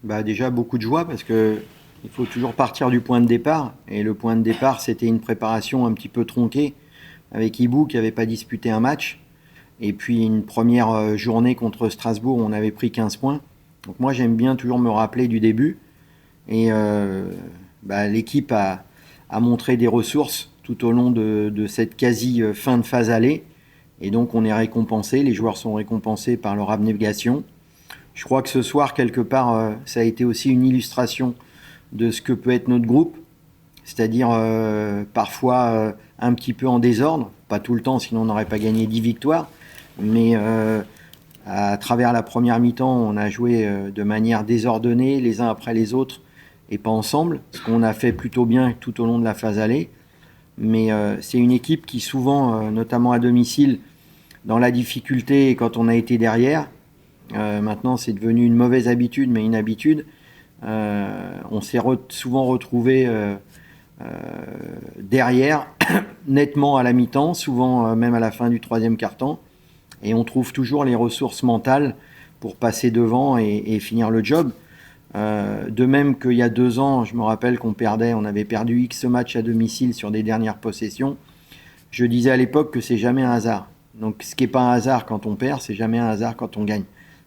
Bah déjà beaucoup de joie parce que il faut toujours partir du point de départ. Et le point de départ, c'était une préparation un petit peu tronquée avec Hibou qui n'avait pas disputé un match. Et puis une première journée contre Strasbourg, on avait pris 15 points. Donc moi j'aime bien toujours me rappeler du début. Et l'équipe a montré des ressources tout au long de cette quasi fin de phase aller. Et donc on est récompensé, les joueurs sont récompensés par leur abnégation. Je crois que ce soir, quelque part, ça a été aussi une illustration de ce que peut être notre groupe, c'est-à-dire parfois un petit peu en désordre, pas tout le temps, sinon on n'aurait pas gagné 10 victoires, mais à travers la première mi-temps, on a joué de manière désordonnée, les uns après les autres, et pas ensemble, ce qu'on a fait plutôt bien tout au long de la phase aller. Mais c'est une équipe qui souvent, notamment à domicile, dans la difficulté quand on a été derrière, maintenant c'est devenu une mauvaise habitude, mais une habitude, on s'est souvent retrouvé derrière, nettement à la mi-temps, souvent même à la fin du troisième quart-temps, et on trouve toujours les ressources mentales pour passer devant et finir le job. De même qu'il y a 2 ans, je me rappelle on avait perdu X matchs à domicile sur des dernières possessions. Je disais à l'époque que c'est jamais un hasard. Donc ce qui n'est pas un hasard quand on perd, c'est jamais un hasard quand on gagne.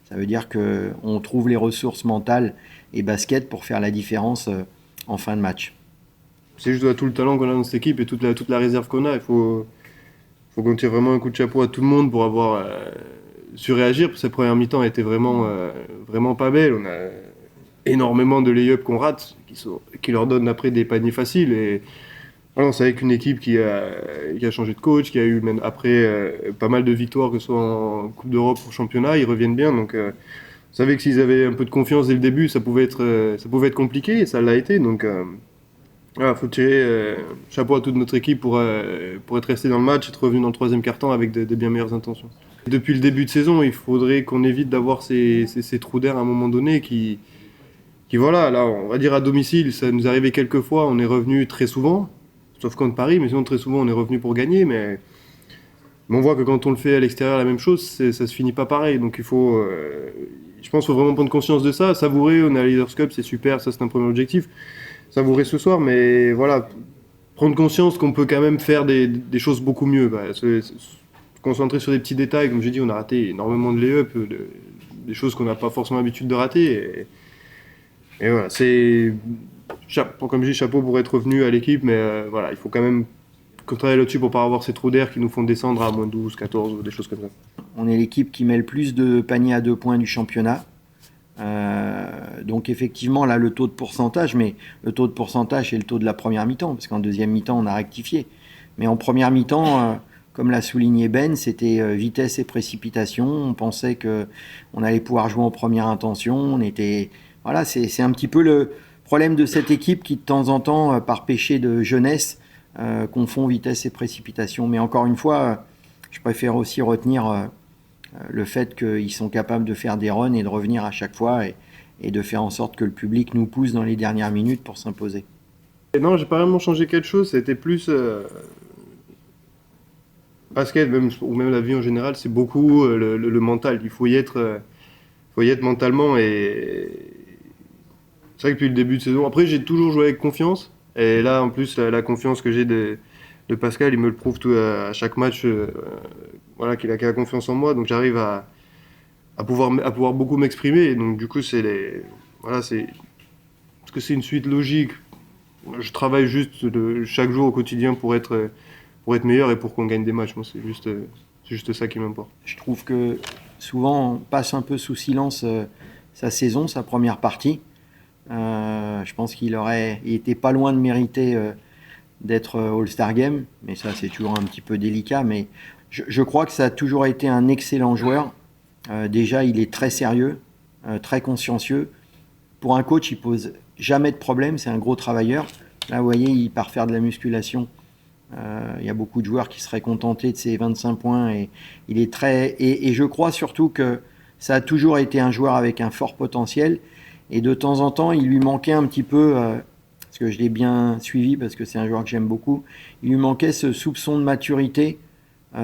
Ça veut dire qu'on trouve les ressources mentales et basket pour faire la différence en fin de match. C'est juste tout le talent qu'on a dans cette équipe et toute la réserve qu'on a. Faut qu'on tire vraiment un coup de chapeau à tout le monde pour avoir su réagir. Cette première mi-temps a été vraiment pas belle. On a énormément de lay-up qu'on rate, qui leur donnent après des paniers faciles. Et voilà, c'est avec une équipe qui a changé de coach, qui a eu même après pas mal de victoires, que ce soit en Coupe d'Europe ou championnat. Ils reviennent bien. Donc, on savait que s'ils avaient un peu de confiance dès le début, ça pouvait être compliqué et ça l'a été. Donc, voilà, faut tirer chapeau à toute notre équipe pour être resté dans le match et être revenu dans le troisième quart-temps avec de bien meilleures intentions. Depuis le début de saison, il faudrait qu'on évite d'avoir ces trous d'air à un moment donné qui, voilà, là, on va dire à domicile, ça nous arrivait quelques fois, on est revenu très souvent, sauf contre Paris, mais sinon très souvent on est revenu pour gagner, mais on voit que quand on le fait à l'extérieur, la même chose, ça se finit pas pareil. Donc je pense qu'il faut vraiment prendre conscience de ça, savourer, on est à la Leaders Cup, c'est super, ça c'est un premier objectif, savourer ce soir, mais voilà, prendre conscience qu'on peut quand même faire des choses beaucoup mieux. Se concentrer sur des petits détails, comme j'ai dit, on a raté énormément de lay-up, des choses qu'on n'a pas forcément l'habitude de rater. Et voilà, comme je dis, chapeau pour être revenu à l'équipe, mais voilà, il faut quand même qu'on travaille là-dessus pour pas avoir ces trous d'air qui nous font descendre à moins 12, 14 ou des choses comme ça. On est l'équipe qui met le plus de paniers à 2 points du championnat. Donc effectivement, là, le taux de pourcentage, mais le taux de pourcentage, c'est le taux de la première mi-temps, parce qu'en deuxième mi-temps, on a rectifié. Mais en première mi-temps, comme l'a souligné Ben, c'était vitesse et précipitation. On pensait qu'on allait pouvoir jouer en première intention. Voilà, c'est un petit peu le problème de cette équipe qui, de temps en temps, par péché de jeunesse, confond vitesse et précipitation. Mais encore une fois, je préfère aussi retenir le fait qu'ils sont capables de faire des runs et de revenir à chaque fois et de faire en sorte que le public nous pousse dans les dernières minutes pour s'imposer. Et non, j'ai pas vraiment changé quelque chose, c'était plus basket, ou même la vie en général, c'est beaucoup le mental. Faut y être mentalement et c'est vrai que depuis le début de saison, après j'ai toujours joué avec confiance et là en plus la confiance que j'ai de Pascal, il me le prouve à chaque match, voilà, qu'il a confiance en moi, donc j'arrive à pouvoir beaucoup m'exprimer. Et donc du coup voilà, parce que c'est une suite logique. Je travaille juste chaque jour au quotidien pour être meilleur et pour qu'on gagne des matchs. Moi, c'est juste ça qui m'importe. Je trouve que souvent on passe un peu sous silence sa saison, sa première partie. Je pense il était pas loin de mériter d'être All-Star Game, mais ça c'est toujours un petit peu délicat. Mais je crois que ça a toujours été un excellent joueur. Déjà, il est très sérieux, très consciencieux. Pour un coach, il pose jamais de problème. C'est un gros travailleur. Là, vous voyez, il part faire de la musculation. Il y a beaucoup de joueurs qui seraient contentés de ses 25 points. Et il est et je crois surtout que ça a toujours été un joueur avec un fort potentiel. Et de temps en temps, il lui manquait un petit peu, parce que je l'ai bien suivi, parce que c'est un joueur que j'aime beaucoup, il lui manquait ce soupçon de maturité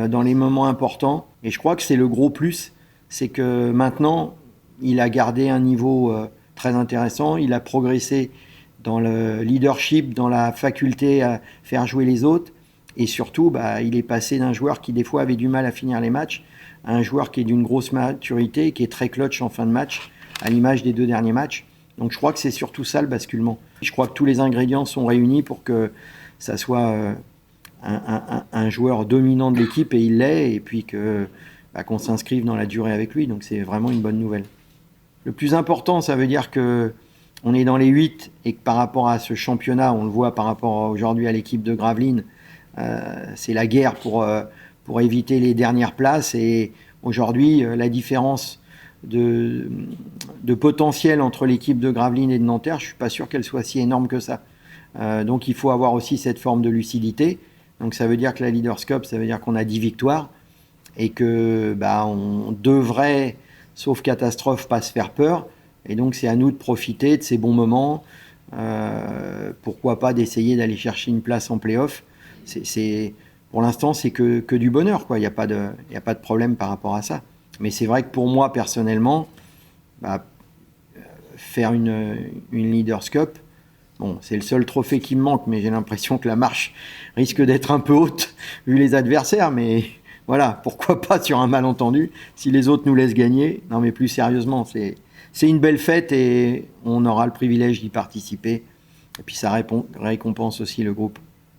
dans les moments importants. Et je crois que c'est le gros plus, c'est que maintenant, il a gardé un niveau très intéressant. Il a progressé dans le leadership, dans la faculté à faire jouer les autres. Et surtout, il est passé d'un joueur qui des fois avait du mal à finir les matchs à un joueur qui est d'une grosse maturité et qui est très clutch en fin de match, à l'image des 2 derniers matchs. Donc je crois que c'est surtout ça le basculement. Je crois que tous les ingrédients sont réunis pour que ça soit un joueur dominant de l'équipe, et il l'est, et puis qu'on s'inscrive dans la durée avec lui. Donc c'est vraiment une bonne nouvelle. Le plus important, ça veut dire qu'on est dans les 8 et que par rapport à ce championnat, on le voit par rapport aujourd'hui à l'équipe de Gravelines, c'est la guerre pour éviter les dernières places. Et aujourd'hui, la différence de potentiel entre l'équipe de Gravelines et de Nanterre, je ne suis pas sûr qu'elle soit si énorme que ça. Donc il faut avoir aussi cette forme de lucidité. Donc ça veut dire que la Leaders Cup, ça veut dire qu'on a 10 victoires et que on devrait, sauf catastrophe, pas se faire peur. Et donc c'est à nous de profiter de ces bons moments. Pourquoi pas d'essayer d'aller chercher une place en play-off. Pour l'instant, c'est que du bonheur, quoi. Il n'y a pas de problème par rapport à ça. Mais c'est vrai que pour moi, personnellement, faire une Leaders Cup, bon, c'est le seul trophée qui me manque, mais j'ai l'impression que la marche risque d'être un peu haute vu les adversaires. Mais voilà, pourquoi pas sur un malentendu, si les autres nous laissent gagner. Non, mais plus sérieusement, c'est une belle fête et on aura le privilège d'y participer. Et puis ça récompense aussi le groupe.